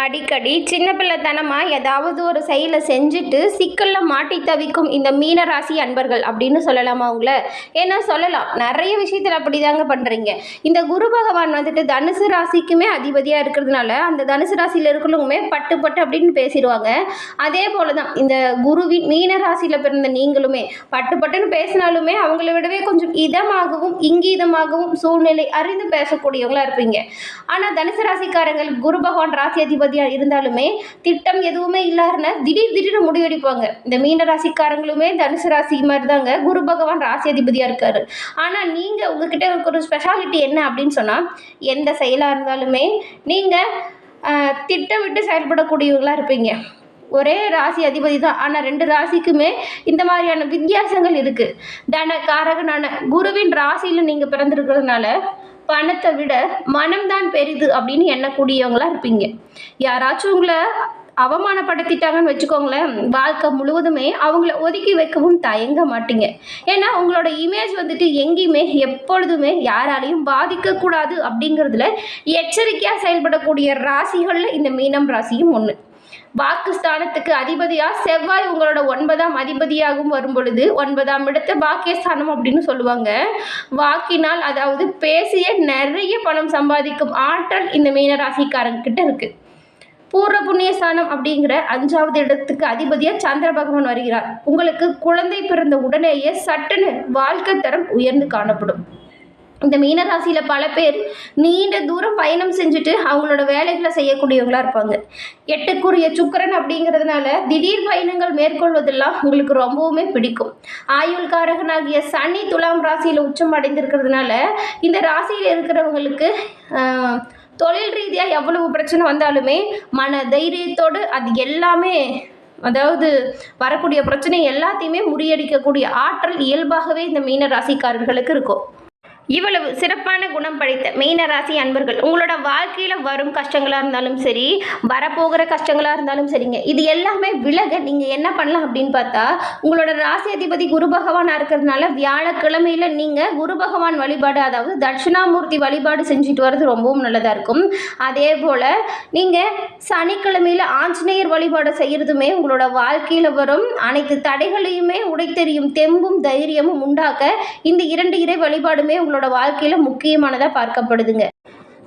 அடிக்கடி சின்ன பிள்ளைத்தனமாக ஏதாவது ஒரு செயலை செஞ்சுட்டு சிக்கலில் மாட்டி தவிக்கும் இந்த மீன ராசி அன்பர்கள் அப்படின்னு சொல்லலாமா அவங்கள? ஏன்னா சொல்லலாம், நிறைய விஷயத்தில் அப்படி தாங்க பண்ணுறீங்க. இந்த குரு பகவான் வந்துட்டு தனுசு ராசிக்குமே அதிபதியாக இருக்கிறதுனால அந்த தனுசு ராசியில் இருக்கிறவங்களுமே பட்டு பட்டு அப்படின்னு பேசிடுவாங்க. அதே போல தான் இந்த குருவின் மீன ராசியில் பிறந்த நீங்களுமே பட்டு பட்டுன்னு பேசினாலுமே அவங்கள விடவே கொஞ்சம் இதமாகவும் இங்கீதமாகவும் சூழ்நிலை அறிந்து பேசக்கூடியவங்களா இருப்பீங்க. ஆனால் தனுசு ராசிக்காரங்கள் குரு பகவான் ராசி அதிபதியாக இருந்தாலுமே திட்டம் எதுவுமே இல்லாருன்னு திடீர்னு முடிவெடுப்பாங்க. இந்த மீன ராசிக்காரங்களுமே தனுசு ராசி மாதிரி தாங்க குரு பகவான் ராசி அதிபதியாக இருக்காரு. ஆனால் நீங்கள் உங்ககிட்ட இருக்க ஒரு ஸ்பெஷாலிட்டி என்ன அப்படின்னு சொன்னால், எந்த செயலாக இருந்தாலுமே நீங்கள் திட்டமிட்டு செயல்படக்கூடியவங்களா இருப்பீங்க. ஒரே ராசி அதிபதி தான், ஆனால் ரெண்டு ராசிக்குமே இந்த மாதிரியான வித்தியாசங்கள் இருக்குது. தன காரகனான குருவின் ராசியில் நீங்கள் பிறந்திருக்கிறதுனால பணத்தை விட மனம்தான் பெரிது அப்படின்னு எண்ணக்கூடியவங்களா இருப்பீங்க. யாராச்சும் உங்களை அவமானப்படுத்திட்டாங்கன்னு வச்சுக்கோங்களேன், வாழ்க்கை முழுவதுமே அவங்கள ஒதுக்கி வைக்கவும் தயங்க மாட்டீங்க. ஏன்னா உங்களோட இமேஜ் வந்துட்டு எங்கேயுமே எப்பொழுதுமே யாராலையும் பாதிக்கக்கூடாது அப்படிங்கிறதுல எச்சரிக்கையாக செயல்படக்கூடிய ராசிகளில் இந்த மீனம் ராசியும் ஒன்று. வாக்குஸ்தானத்துக்கு அதிபதியாக செவ்வாய் உங்களோட 9ஆம் அதிபதியாகவும் வரும் பொழுது 9ஆம் இடத்தை பாக்கியஸ்தானம் அப்படின்னு சொல்லுவாங்க. வாக்கினால், அதாவது பேசிய நிறைய பணம் சம்பாதிக்கும் ஆற்றல் இந்த மீனராசிக்காரங்க கிட்ட இருக்கு. பூர்வ புண்ணியஸ்தானம் அப்படிங்கிற 5ஆவது இடத்துக்கு அதிபதியாக சந்திர பகவான் வருகிறார். உங்களுக்கு குழந்தை பிறந்த உடனேயே சட்டுன்னு வாழ்க்கை தரம் உயர்ந்து காணப்படும். இந்த மீனராசியில் பல பேர் நீண்ட தூரம் பயணம் செஞ்சுட்டு அவங்களோட வேலைகளை செய்யக்கூடியவங்களா இருப்பாங்க. 8க்குரிய சுக்கிரன் அப்படிங்கிறதுனால திடீர் பயணங்கள் மேற்கொள்வதெல்லாம் உங்களுக்கு ரொம்பவுமே பிடிக்கும். ஆயுள்காரகனாகிய சனி துலாம் ராசியில் உச்சம் அடைந்திருக்கிறதுனால இந்த ராசியில் இருக்கிறவங்களுக்கு தொழில் ரீதியாக எவ்வளவு பிரச்சனை வந்தாலுமே மன தைரியத்தோடு அது எல்லாமே, அதாவது வரக்கூடிய பிரச்சனை எல்லாத்தையுமே முறியடிக்கக்கூடிய ஆற்றல் இயல்பாகவே இந்த மீன ராசிக்காரர்களுக்கு இருக்கும். இவ்வளவு சிறப்பான குணம் படைத்த மீன ராசி அன்பர்கள் உங்களோட வாழ்க்கையில் வரும் கஷ்டங்களாக இருந்தாலும் சரி, வரப்போகிற கஷ்டங்களாக இருந்தாலும் சரிங்க, இது எல்லாமே விலக நீங்கள் என்ன பண்ணலாம் அப்படின்னு பார்த்தா, உங்களோட ராசி அதிபதி குரு பகவானாக இருக்கிறதுனால வியாழக்கிழமையில் நீங்கள் குரு பகவான் வழிபாடு, அதாவது தட்சிணாமூர்த்தி வழிபாடு செஞ்சுட்டு வர்றது ரொம்பவும் நல்லதாக இருக்கும். அதே போல் நீங்கள் சனிக்கிழமையில் ஆஞ்சநேயர் வழிபாடு செய்கிறதுமே உங்களோட வாழ்க்கையில் வரும் அனைத்து தடைகளையுமே உடைத்தெறியும் தெம்பும் தைரியமும் உண்டாக்க இந்த 2 இறை வழிபாடுமே உங்களோட வாழ்க்கையில முக்கியமானதா பார்க்கப்படுதுங்க.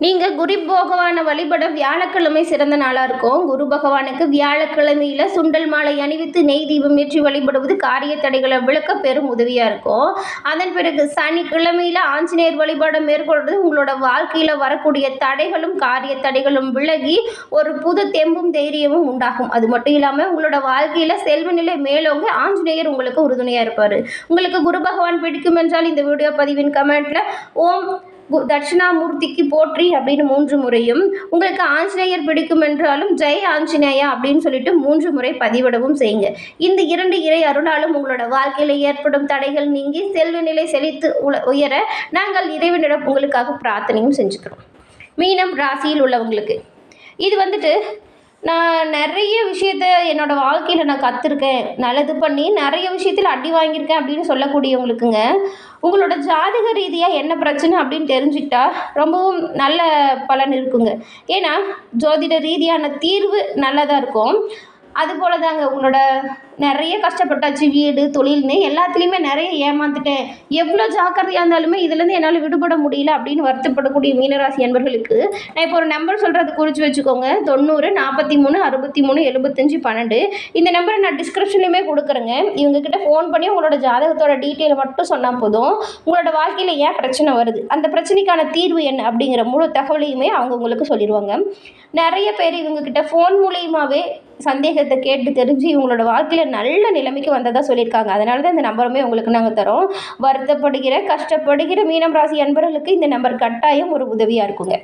நீங்கள் குரு பகவானை வழிபட வியாழக்கிழமை சிறந்த நாளாக இருக்கும். குரு பகவானுக்கு வியாழக்கிழமையில் சுண்டல் மாலை அணிவித்து நெய் தீபம் ஏற்றி வழிபடுவது காரிய தடைகளை விளக்க பெரும் உதவியாக இருக்கும். அதன் பிறகு சனிக்கிழமையில் ஆஞ்சநேயர் வழிபாடை மேற்கொள்வது உங்களோட வாழ்க்கையில் வரக்கூடிய தடைகளும் காரிய தடைகளும் விலகி ஒரு புது தெம்பும் தைரியமும் உண்டாகும். அது மட்டும் இல்லாமல் உங்களோட வாழ்க்கையில் செல்வ நிலை மேலோங்க ஆஞ்சநேயர் உங்களுக்கு உறுதுணையாக இருப்பார். உங்களுக்கு குரு பகவான் பிடிக்கும் என்றால் இந்த வீடியோ பதிவின் கமெண்ட்டில் ஓம் தட்சிணாமூர்த்திக்கு போற்றி அப்படின்னு 3 முறையும், உங்களுக்கு ஆஞ்சநேயர் பிடிக்கும் என்றாலும் ஜெய் ஆஞ்சநேயா அப்படின்னு சொல்லிட்டு 3 முறை பதிவிடவும் செய்யுங்க. இந்த 2 இறை அருளாலும் உங்களோட வாழ்க்கையில் ஏற்படும் தடைகள் நீங்கி செல்வ நிலை செழித்து உயர நாங்கள் இறைவனிடம் உங்களுக்காக பிரார்த்தனையும் செஞ்சுக்கிறோம். மீனம் ராசியில் உள்ளவங்களுக்கு இது வந்துட்டு, நான் நிறைய விஷயத்த என்னோடய வாழ்க்கையில் நான் கற்றுருக்கேன், நல்லது பண்ணி நிறைய விஷயத்தில் அடி வாங்கியிருக்கேன் அப்படின்னு சொல்லக்கூடியவங்களுக்குங்க, உங்களோட ஜாதக ரீதியாக என்ன பிரச்சனை அப்படின்னு தெரிஞ்சுக்கிட்டா ரொம்பவும் நல்ல பலன் இருக்குங்க. ஏன்னா ஜோதிட ரீதியான தீர்வு நல்லதாக இருக்கும். அதுபோல தாங்க உங்களோட நிறைய கஷ்டப்பட்டாச்சு, வீடு தொழில்னு எல்லாத்துலேயுமே நிறைய ஏமாந்துட்டேன், எவ்வளோ ஜாக்கிரதையாக இருந்தாலுமே இதுலேருந்து என்னால் விடுபட முடியல அப்படின்னு வருத்தப்படக்கூடிய மீனராசி அன்பர்களுக்கு நான் இப்போ ஒரு நம்பர் சொல்கிறது குறித்து வச்சுக்கோங்க. 90 43 63 75 12. இந்த நம்பரை நான் டிஸ்கிரிப்ஷன்லையுமே கொடுக்குறேங்க. இவங்ககிட்ட ஃபோன் பண்ணி உங்களோட ஜாதகத்தோட டீட்டெயில் மட்டும் சொன்னால் போதும், உங்களோட வாழ்க்கையில் ஏன் பிரச்சனை வருது, அந்த பிரச்சனைக்கான தீர்வு என்ன அப்படிங்கிற முழு தகவலையுமே அவங்க உங்களுக்கு சொல்லிடுவாங்க. நிறைய பேர் இவங்ககிட்ட ஃபோன் மூலியமாகவே சந்தேகத்தை கேட்டு தெரிஞ்சு இவங்களோட வாழ்க்கையில் நல்ல நிலைமைக்கு வந்ததாக சொல்லியிருக்காங்க. அதனால தான் இந்த நம்பருமே உங்களுக்கு நாங்கள் தரோம். வருத்தப்படுகிற கஷ்டப்படுகிற மீனம் ராசி அன்பர்களுக்கு இந்த நம்பர் கட்டாயம் ஒரு உதவியாக இருக்குங்க.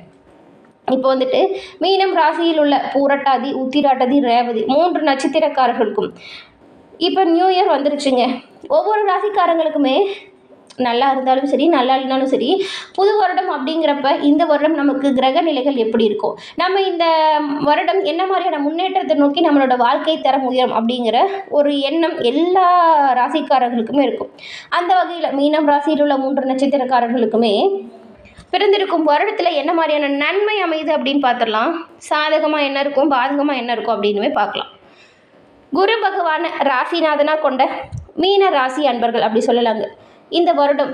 இப்போ வந்துட்டு மீனம் ராசியில் உள்ள பூரட்டாதி, உத்திராட்டாதி, ரேவதி 3 நட்சத்திரக்காரர்களுக்கும் இப்போ நியூ இயர் வந்துருச்சுங்க. ஒவ்வொரு ராசிக்காரங்களுக்குமே நல்லா இருந்தாலும் சரி, நல்லா இல்லைனாலும் சரி, புது வருடம் அப்படிங்கிறப்ப இந்த வருடம் நமக்கு கிரக நிலைகள் எப்படி இருக்கும், நம்ம இந்த வருடம் என்ன மாதிரியான முன்னேற்றத்தை நோக்கி நம்மளோட வாழ்க்கை தரம் உயரும் அப்படிங்கிற ஒரு எண்ணம் எல்லா ராசிக்காரர்களுக்குமே இருக்கும். அந்த வகையில் மீனம் ராசியில் உள்ள 3 நட்சத்திரக்காரர்களுக்குமே பிறந்திருக்கும் வருடத்தில் என்ன மாதிரியான நன்மை அமையுது அப்படின்னு பார்த்துடலாம். சாதகமாக என்ன இருக்கும், பாதகமாக என்ன இருக்கும் அப்படின்னுமே பார்க்கலாம். குரு பகவான் ராசிநாதனாக கொண்ட மீன ராசி அன்பர்கள் அப்படி சொல்லலாங்க. இந்த வருடம்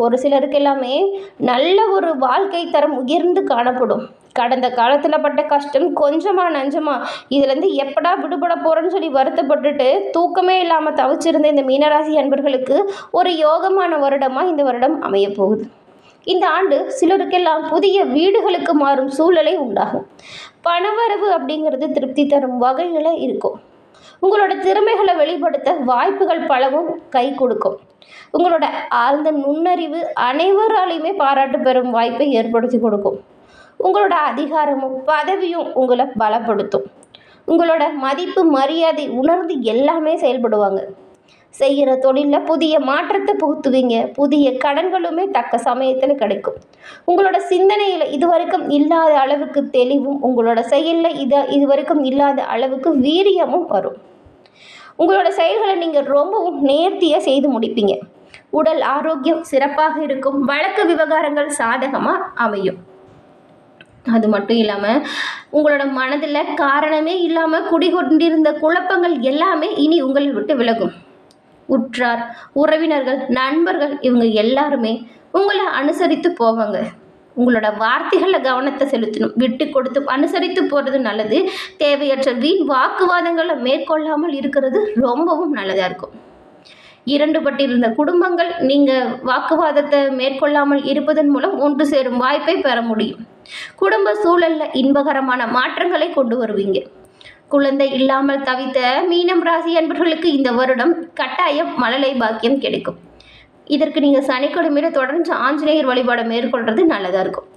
ஒரு சிலருக்கு எல்லாமே நல்ல ஒரு வாழ்க்கை தரம் உயர்ந்து காணப்படும். கடந்த காலத்தில் பட்ட கஷ்டம் கொஞ்சமா நஞ்சமா இதுலேருந்து எப்படா விடுபட போகிறேன்னு சொல்லி வருத்தப்பட்டுட்டு தூக்கமே இல்லாமல் தவிச்சிருந்த இந்த மீனராசி அன்பர்களுக்கு ஒரு யோகமான வருடமாக இந்த வருடம் அமைய போகுது. இந்த ஆண்டு சிலருக்கெல்லாம் புதிய வீடுகளுக்கு மாறும் சூழலை உண்டாகும். பணவரவு அப்படிங்கிறது திருப்தி தரும் வகையில் இருக்கும். உங்களோட திறமைகளை வெளிப்படுத்த வாய்ப்புகள் பலவும் கை கொடுக்கும். உங்களோட ஆழ்ந்த நுண்ணறிவு அனைவராலையுமே பாராட்டு பெறும் வாய்ப்பை ஏற்படுத்தி கொடுக்கும். உங்களோட அதிகாரமும் பதவியும் உங்களை பலப்படுத்தும். உங்களோட மதிப்பு மரியாதை உணர்ந்து எல்லாமே செயல்படுவாங்க. செய்கிற தொழிலில் புதிய மாற்றத்தை புகுத்துவீங்க. புதிய கடன்களுமே தக்க சமயத்தில் கிடைக்கும். உங்களோட சிந்தனையில் இதுவரைக்கும் இல்லாத அளவுக்கு தெளிவும், உங்களோட செயலில் இதுவரைக்கும் இல்லாத அளவுக்கு வீரியமும் வரும். உங்களோட செயல்களை நீங்கள் ரொம்பவும் நேர்த்தியாக செய்து முடிப்பீங்க. உடல் ஆரோக்கியம் சிறப்பாக இருக்கும். வழக்கு விவகாரங்கள் சாதகமாக அமையும். அது மட்டும் இல்லாமல் உங்களோட மனதில் காரணமே இல்லாமல் குடிகொண்டிருந்த குழப்பங்கள் எல்லாமே இனி உங்களை விட்டு விலகும். உற்றார், உறவினர்கள், நண்பர்கள் இவங்க எல்லாருமே உங்களை அனுசரித்து போவாங்க. உங்களோட வார்த்தைகளில் கவனத்தை செலுத்தணும். விட்டு கொடுத்து அனுசரித்து போகிறது நல்லது. தேவையற்ற வீண் வாக்குவாதங்களை மேற்கொள்ளாமல் இருக்கிறது ரொம்பவும் நல்லதாக இருக்கும். இரண்டுபட்டிருந்த குடும்பங்கள் நீங்கள் வாக்குவாதத்தை மேற்கொள்ளாமல் இருப்பதன் மூலம் ஒன்று சேரும் வாய்ப்பை பெற முடியும். குடும்ப சூழலில் இன்பகரமான மாற்றங்களை கொண்டு வருவீங்க. குழந்தை இல்லாமல் தவித்த மீனம் ராசி அன்பர்களுக்கு இந்த வருடம் கட்டாயம் மழலை பாக்கியம் கிடைக்கும். இதற்கு நீங்கள் சனிக்கிழமையில தொடர்ந்து ஆஞ்சநேயர் வழிபாடு மேற்கொள்வது நல்லதாக இருக்கும்.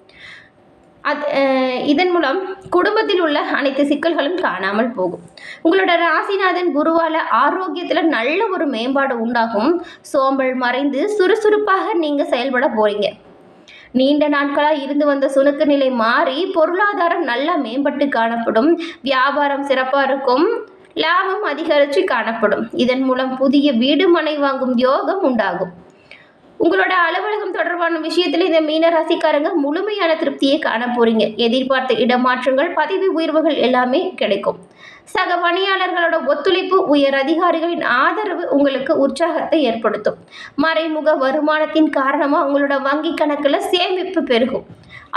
இதன் மூலம் குடும்பத்தில் உள்ள அனைத்து சிக்கல்களும் காணாமல் போகும். உங்களோட ராசிநாதன் குருவால் ஆரோக்கியத்தில் நல்ல ஒரு மேம்பாடு உண்டாகும். சோம்பல் மறைந்து சுறுசுறுப்பாக நீங்கள் செயல்பட போறீங்க. நீண்ட நாட்களாக இருந்து வந்த சுணுக்க நிலை மாறி பொருளாதாரம் நல்லா மேம்பட்டு காணப்படும். வியாபாரம் சிறப்பாக இருக்கும். லாபம் அதிகரித்து காணப்படும். இதன் மூலம் புதிய வீடு மனை வாங்கும் யோகம் உண்டாகும். உங்களோட அலுவலகம் தொடர்பான விஷயத்தில் இந்த மீனராசிக்காரங்க முழுமையான திருப்தியை காண போறீங்க. எதிர்பார்த்த இடமாற்றங்கள், பதவி உயர்வுகள் எல்லாமே கிடைக்கும். சக பணியாளர்களோட ஒத்துழைப்பு, உயர் அதிகாரிகளின் ஆதரவு உங்களுக்கு உற்சாகத்தை ஏற்படுத்தும். மறைமுக வருமானத்தின் காரணமாக உங்களோட வங்கி கணக்கில் சேமிப்பு பெருகும்.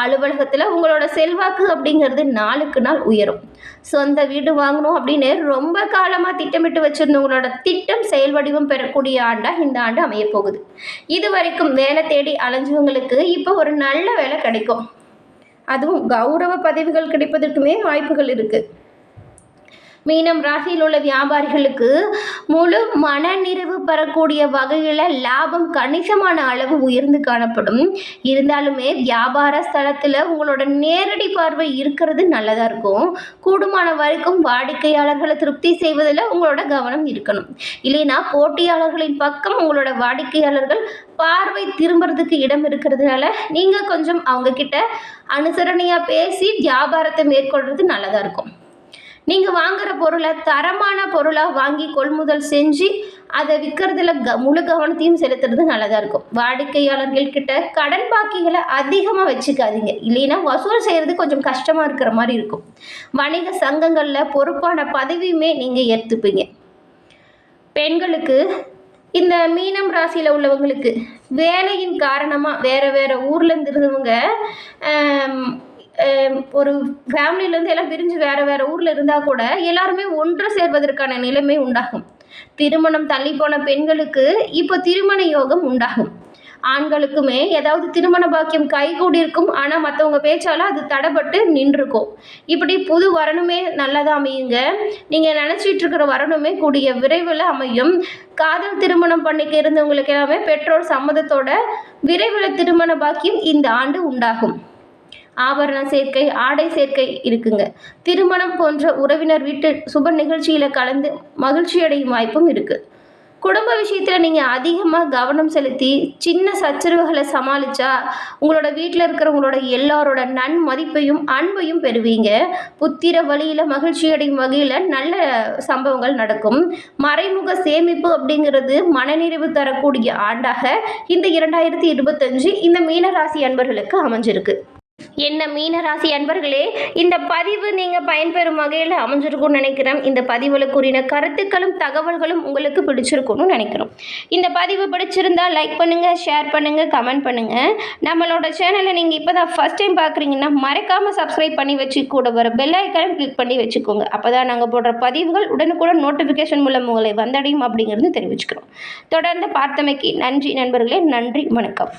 அலுவலகத்தில் உங்களோட செல்வாக்கு அப்படிங்கிறது நாளுக்கு நாள் உயரும். சொந்த வீடு வாங்கணும் அப்படின்னு ரொம்ப காலமாக திட்டமிட்டு வச்சுருந்தவங்களோட திட்டம் செயல் வடிவம் பெறக்கூடிய ஆண்டாக இந்த ஆண்டு அமையப்போகுது. இது வரைக்கும் வேலை தேடி அலைஞ்சவங்களுக்கு இப்போ ஒரு நல்ல வேலை கிடைக்கும். அதுவும் கௌரவ பதவிகள் கிடைப்பதற்குமே வாய்ப்புகள் இருக்குது. மீனம் ராசியில் உள்ள வியாபாரிகளுக்கு முழு மன நிறைவு பெறக்கூடிய வகையில் லாபம் கணிசமான அளவு உயர்ந்து காணப்படும். இருந்தாலுமே வியாபார ஸ்தலத்தில் உங்களோட நேரடி பார்வை இருக்கிறது நல்லதாக இருக்கும். கூடுமான வரைக்கும் வாடிக்கையாளர்களை திருப்தி செய்வதில் உங்களோட கவனம் இருக்கணும். இல்லைன்னா போட்டியாளர்களின் பக்கம் உங்களோட வாடிக்கையாளர்கள் பார்வை திரும்புறதுக்கு இடம் இருக்கிறதுனால நீங்கள் கொஞ்சம் அவங்கக்கிட்ட அனுசரணையாக பேசி வியாபாரத்தை மேற்கொள்வது நல்லதாக இருக்கும். நீங்கள் வாங்குகிற பொருளை தரமான பொருளாக வாங்கி கொள்முதல் செஞ்சு அதை விற்கிறதுல முழு கவனத்தையும் செலுத்துறது நல்லதாக இருக்கும். வாடிக்கையாளர்கள்கிட்ட கடன் பாக்கிகளை அதிகமாக வச்சுக்காதீங்க. இல்லைன்னா வசூல் செய்கிறது கொஞ்சம் கஷ்டமாக இருக்கிற மாதிரி இருக்கும். வணிக சங்கங்களில் பொறுப்பான பதவியுமே நீங்கள் ஏற்றுப்பீங்க. பெண்களுக்கு இந்த மீனம் ராசியில் உள்ளவங்களுக்கு வேலையின் காரணமாக வேறு ஊர்லேருந்து இருந்தவங்க ஒரு ஃபேமிலியிலேருந்து எல்லாம் பிரிஞ்சு வேறு ஊரில் இருந்தால் கூட எல்லாருமே ஒன்று சேர்வதற்கான நிலைமை உண்டாகும். திருமணம் தள்ளி போன பெண்களுக்கு இப்போ திருமண யோகம் உண்டாகும். ஆண்களுக்குமே ஏதாவது திருமண பாக்கியம் கைகூடியிருக்கும். ஆனால் மற்றவங்க பேச்சால் அது தடைப்பட்டு நின்றுருக்கும். இப்படி புது வரணுமே நல்லதாக அமையுங்க. நீங்கள் நினச்சிட்டு இருக்கிற வரணுமே கூடிய விரைவில் அமையும். காதல் திருமணம் பண்ணிக்க இருந்தவங்களுக்கு எல்லாமே பெற்றோர் சம்மதத்தோட விரைவில் திருமண பாக்கியம் இந்த ஆண்டு உண்டாகும். ஆபரண சேர்க்கை, ஆடை சேர்க்கை இருக்குங்க. திருமணம் போன்ற உறவினர் வீட்டு சுப நிகழ்ச்சியில் கலந்து மகிழ்ச்சி அடையும் வாய்ப்பும் இருக்குது. குடும்ப விஷயத்தில் நீங்கள் அதிகமாக கவனம் செலுத்தி சின்ன சச்சரவுகளை சமாளித்தா உங்களோட வீட்டில் இருக்கிறவங்களோட எல்லாரோட நன்மதிப்பையும் அன்பையும் பெறுவீங்க. புத்திர வழியில் மகிழ்ச்சி அடையும் வகையில் நல்ல சம்பவங்கள் நடக்கும். மறைமுக சேமிப்பு அப்படிங்கிறது மனநிறைவு தரக்கூடிய ஆண்டாக இந்த 2025 இந்த மீனராசி அன்பர்களுக்கு அமைஞ்சிருக்கு. என்ன மீனராசி அன்பர்களே, இந்த பதிவு நீங்கள் பயன்பெறும் வகையில் அமைஞ்சிருக்கும்னு நினைக்கிறேன். இந்த பதிவில் கூறின கருத்துக்களும் தகவல்களும் உங்களுக்கு பிடிச்சிருக்கும்னு நினைக்கிறோம். இந்த பதிவு பிடிச்சிருந்தால் லைக் பண்ணுங்கள், ஷேர் பண்ணுங்கள், கமெண்ட் பண்ணுங்கள். நம்மளோட சேனலை நீங்கள் இப்போ தான் ஃபஸ்ட் டைம் பார்க்குறீங்கன்னா மறக்காமல் சப்ஸ்கிரைப் பண்ணி வச்சு கூட வர பெல் ஐக்கானையும் கிளிக் பண்ணி வச்சுக்கோங்க. அப்போ தான் நாங்கள் போடுற பதிவுகள் உடனுக்குடன் நோட்டிஃபிகேஷன் மூலம் உங்களை வந்தடையும் அப்படிங்கிறது தெரிவிச்சுக்கிறோம். தொடர்ந்து பார்த்தமைக்கு நன்றி நண்பர்களே. நன்றி, வணக்கம்.